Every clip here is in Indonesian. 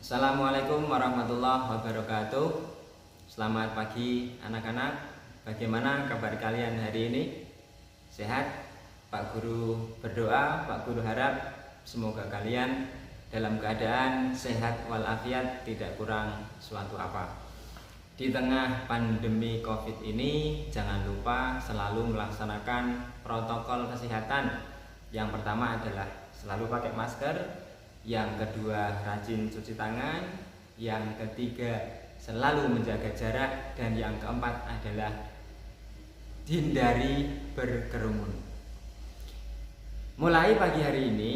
Assalamualaikum warahmatullahi wabarakatuh. Selamat pagi anak-anak. Bagaimana kabar kalian hari ini? Sehat? Pak Guru berdoa, Pak Guru harap semoga kalian dalam keadaan sehat walafiat, tidak kurang suatu apa. Di tengah pandemi COVID ini, jangan lupa selalu melaksanakan protokol kesehatan. Yang pertama adalah selalu pakai masker, yang kedua rajin cuci tangan, yang ketiga selalu menjaga jarak, dan yang keempat adalah hindari berkerumun. Mulai pagi hari ini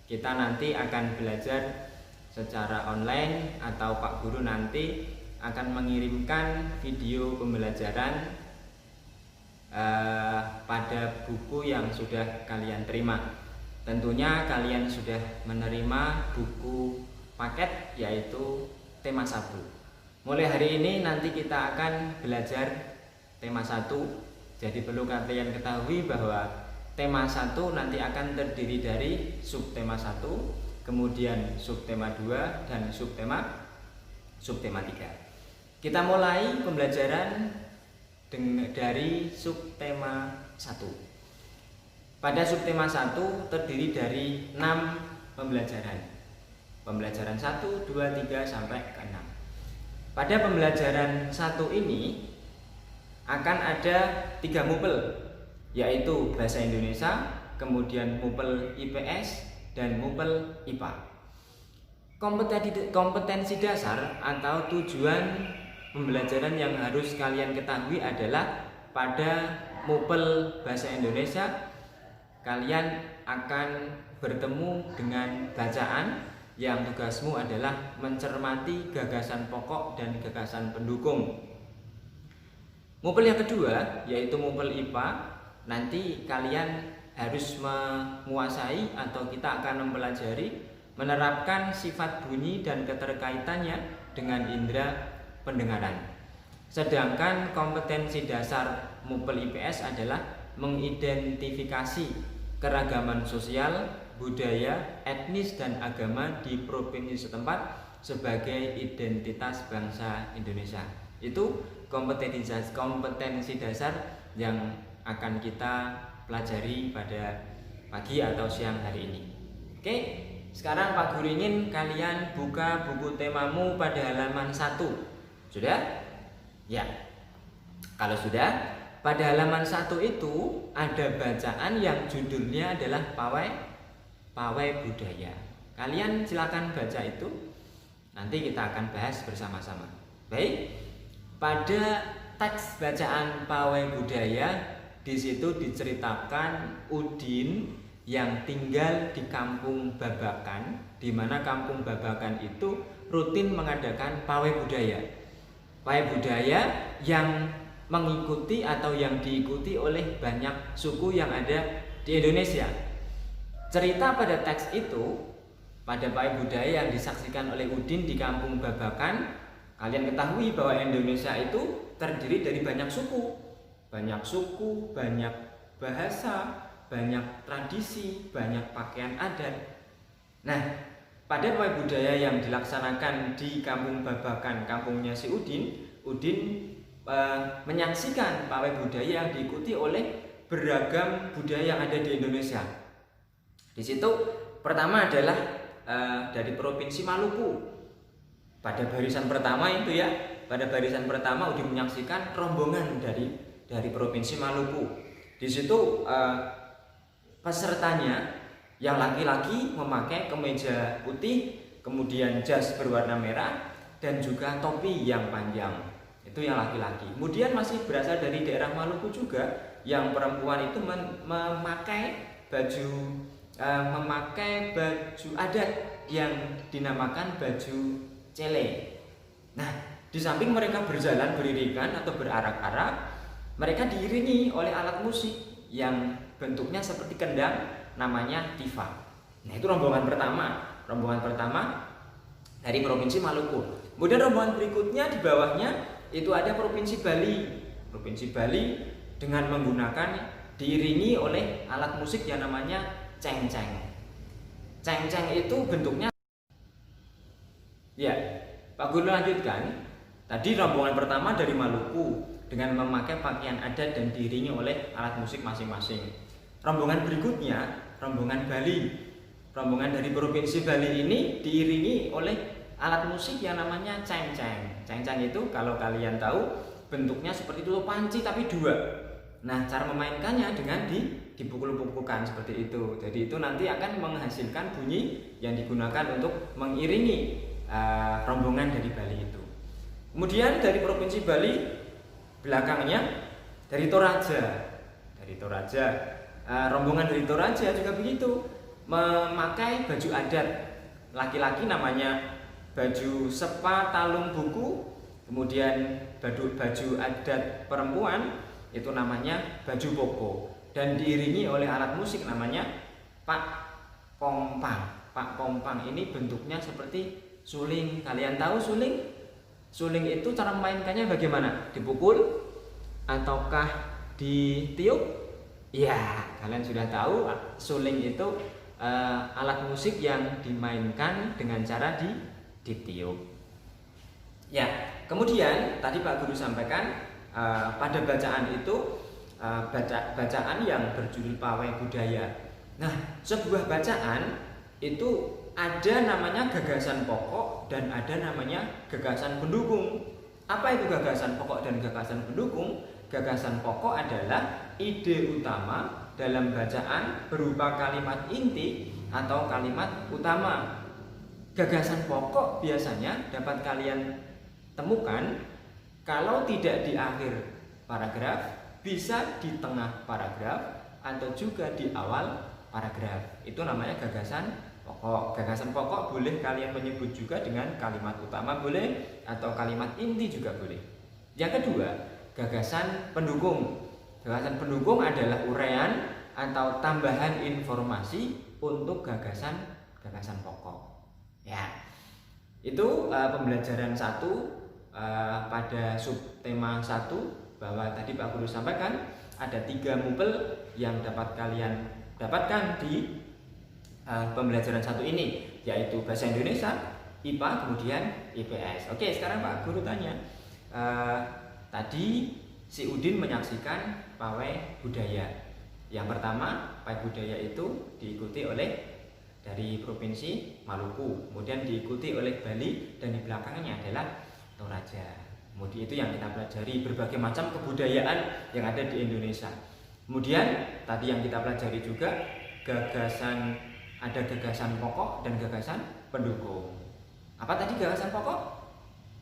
kita nanti akan belajar secara online, atau Pak Guru nanti akan mengirimkan video pembelajaran pada buku yang sudah kalian terima. Tentunya kalian sudah menerima buku paket, yaitu tema 1. Mulai hari ini nanti kita akan belajar tema 1. Jadi perlu kalian ketahui bahwa tema 1 nanti akan terdiri dari subtema 1, kemudian subtema 2, dan subtema 3. Kita mulai pembelajaran dari subtema 1. Pada subtema 1 terdiri dari 6 pembelajaran. Pembelajaran 1, 2, 3 sampai ke 6. Pada pembelajaran 1 ini akan ada 3 mupel, yaitu bahasa Indonesia, kemudian mupel IPS, dan mupel IPA. Kompetensi dasar atau tujuan pembelajaran yang harus kalian ketahui adalah pada mupel bahasa Indonesia kalian akan bertemu dengan bacaan yang tugasmu adalah mencermati gagasan pokok dan gagasan pendukung. Mupel yang kedua yaitu mupel IPA, nanti kalian harus menguasai atau kita akan mempelajari menerapkan sifat bunyi dan keterkaitannya dengan indera pendengaran. Sedangkan kompetensi dasar mupel IPS adalah mengidentifikasi keragaman sosial, budaya, etnis, dan agama di provinsi setempat sebagai identitas bangsa Indonesia. Itu kompetensi dasar yang akan kita pelajari pada pagi atau siang hari ini. Oke, sekarang Pak Guru ingin kalian buka buku temamu pada halaman 1. Sudah? Ya. Kalau sudah, pada halaman 1 itu ada bacaan yang judulnya adalah Pawai Budaya. Kalian silakan baca itu. Nanti kita akan bahas bersama-sama. Baik. Pada teks bacaan Pawai Budaya, di situ diceritakan Udin yang tinggal di Kampung Babakan, di mana Kampung Babakan itu rutin mengadakan pawai budaya. Pawai budaya yang mengikuti atau yang diikuti oleh banyak suku yang ada di Indonesia. Cerita pada teks itu, pada pawai budaya yang disaksikan oleh Udin di Kampung Babakan, kalian ketahui bahwa Indonesia itu terdiri dari banyak suku, banyak bahasa, banyak tradisi, banyak pakaian adat. Nah, pada pawai budaya yang dilaksanakan di Kampung Babakan, kampungnya si Udin menyaksikan pawai budaya yang diikuti oleh beragam budaya yang ada di Indonesia. Di situ pertama adalah dari Provinsi Maluku. Pada barisan pertama itu ya, pada barisan pertama Udin menyaksikan rombongan dari Provinsi Maluku. Di situ pesertanya yang laki-laki memakai kemeja putih, kemudian jas berwarna merah, dan juga topi yang panjang. Itu yang laki-laki. Kemudian masih berasal dari daerah Maluku juga, yang perempuan itu memakai baju adat yang dinamakan baju cele. Nah, di samping mereka berjalan beririkan atau berarak-arak, mereka diiringi oleh alat musik yang bentuknya seperti kendang, namanya tifa. Nah, itu rombongan pertama dari Provinsi Maluku. Kemudian rombongan berikutnya di bawahnya itu ada Provinsi Bali. Provinsi Bali dengan menggunakan diiringi oleh alat musik yang namanya cengceng. Cengceng itu bentuknya Pak Guru lanjutkan. Tadi rombongan pertama dari Maluku dengan memakai pakaian adat dan diiringi oleh alat musik masing-masing. Rombongan berikutnya, rombongan Bali. Rombongan dari Provinsi Bali ini diiringi oleh alat musik yang namanya cengceng. Cengceng itu kalau kalian tahu bentuknya seperti itu, panci tapi dua. Nah, cara memainkannya dengan dipukul-pukulkan seperti itu. Jadi itu nanti akan menghasilkan bunyi yang digunakan untuk mengiringi rombongan dari Bali itu. Kemudian dari Provinsi Bali belakangnya dari Toraja. Dari Toraja, rombongan dari Toraja juga begitu, memakai baju adat. Laki-laki namanya baju sepa talung buku, kemudian baju adat perempuan itu namanya baju koko, dan diiringi oleh alat musik namanya Pak Pompang. Pak Pompang ini bentuknya seperti suling. Kalian tahu suling? Suling itu cara memainkannya bagaimana? Dipukul ataukah ditiup? Ya, kalian sudah tahu suling itu alat musik yang dimainkan dengan cara ditiup. Ya, kemudian tadi Pak Guru sampaikan pada bacaan itu bacaan yang berjudul Pawai Budaya. Nah, sebuah bacaan itu ada namanya gagasan pokok dan ada namanya gagasan pendukung. Apa itu gagasan pokok dan gagasan pendukung? Gagasan pokok adalah ide utama dalam bacaan berupa kalimat inti atau kalimat utama. Gagasan pokok biasanya dapat kalian temukan kalau tidak di akhir paragraf, bisa di tengah paragraf atau juga di awal paragraf. Itu namanya gagasan pokok. Gagasan pokok boleh kalian menyebut juga dengan kalimat utama boleh, atau kalimat inti juga boleh. Yang kedua, gagasan pendukung. Gagasan pendukung adalah uraian atau tambahan informasi untuk gagasan pokok. Ya, itu pembelajaran 1 pada subtema 1, bahwa tadi Pak Guru sampaikan ada 3 mupel yang dapat kalian dapatkan di pembelajaran 1 ini, yaitu bahasa Indonesia, IPA, kemudian IPS. Oke, sekarang Pak Guru tanya, tadi si Udin menyaksikan Pawai Budaya. Yang pertama, Pawai Budaya itu diikuti oleh dari Provinsi Maluku, kemudian diikuti oleh Bali, dan di belakangnya adalah Toraja. Kemudian itu yang kita pelajari, berbagai macam kebudayaan yang ada di Indonesia. Kemudian tadi yang kita pelajari juga ada gagasan pokok dan gagasan pendukung. Apa tadi gagasan pokok?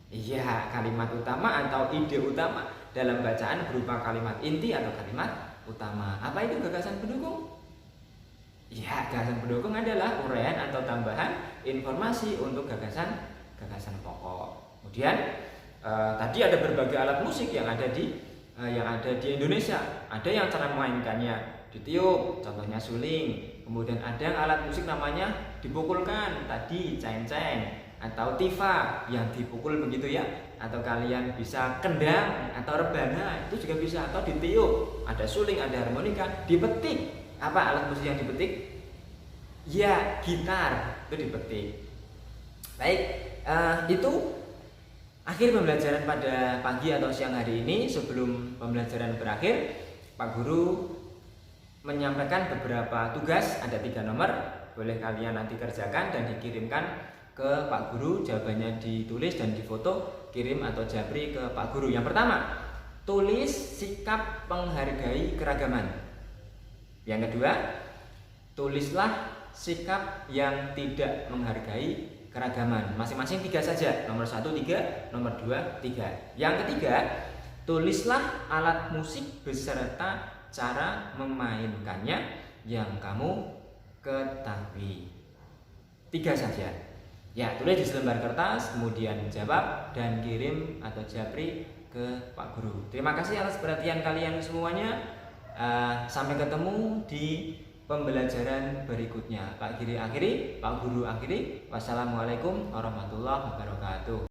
Iya, kalimat utama atau ide utama dalam bacaan berupa kalimat inti atau kalimat utama. Apa itu gagasan pendukung? Ya, gagasan pendukung adalah uraian atau tambahan informasi untuk gagasan pokok. Kemudian tadi ada berbagai alat musik yang ada di Indonesia. Ada yang cara memainkannya ditiup, contohnya suling. Kemudian ada yang alat musik namanya dipukulkan, tadi cengceng atau tifa yang dipukul begitu ya. Atau kalian bisa kendang atau rebana, itu juga bisa, atau ditiup. Ada suling, ada harmonika, dipetik. Apa alat musik yang dipetik? Ya, gitar, itu dipetik. Baik, itu akhir pembelajaran pada pagi atau siang hari ini. Sebelum pembelajaran berakhir, Pak Guru menyampaikan beberapa tugas, ada 3 nomor, boleh kalian nanti kerjakan dan dikirimkan ke Pak Guru. Jawabannya ditulis dan difoto, kirim atau japri ke Pak Guru. Yang pertama, tulis sikap menghargai keragaman. Yang kedua, tulislah sikap yang tidak menghargai keragaman. Masing-masing 3 saja, nomor 1 3, nomor 2 3. Yang ketiga, tulislah alat musik beserta cara memainkannya yang kamu ketahui. 3 saja. Ya, tulis di selembar kertas, kemudian jawab dan kirim atau japri ke Pak Guru. Terima kasih atas perhatian kalian semuanya. Sampai ketemu di pembelajaran berikutnya. Pak Guru akhiri. Wassalamualaikum warahmatullahi wabarakatuh.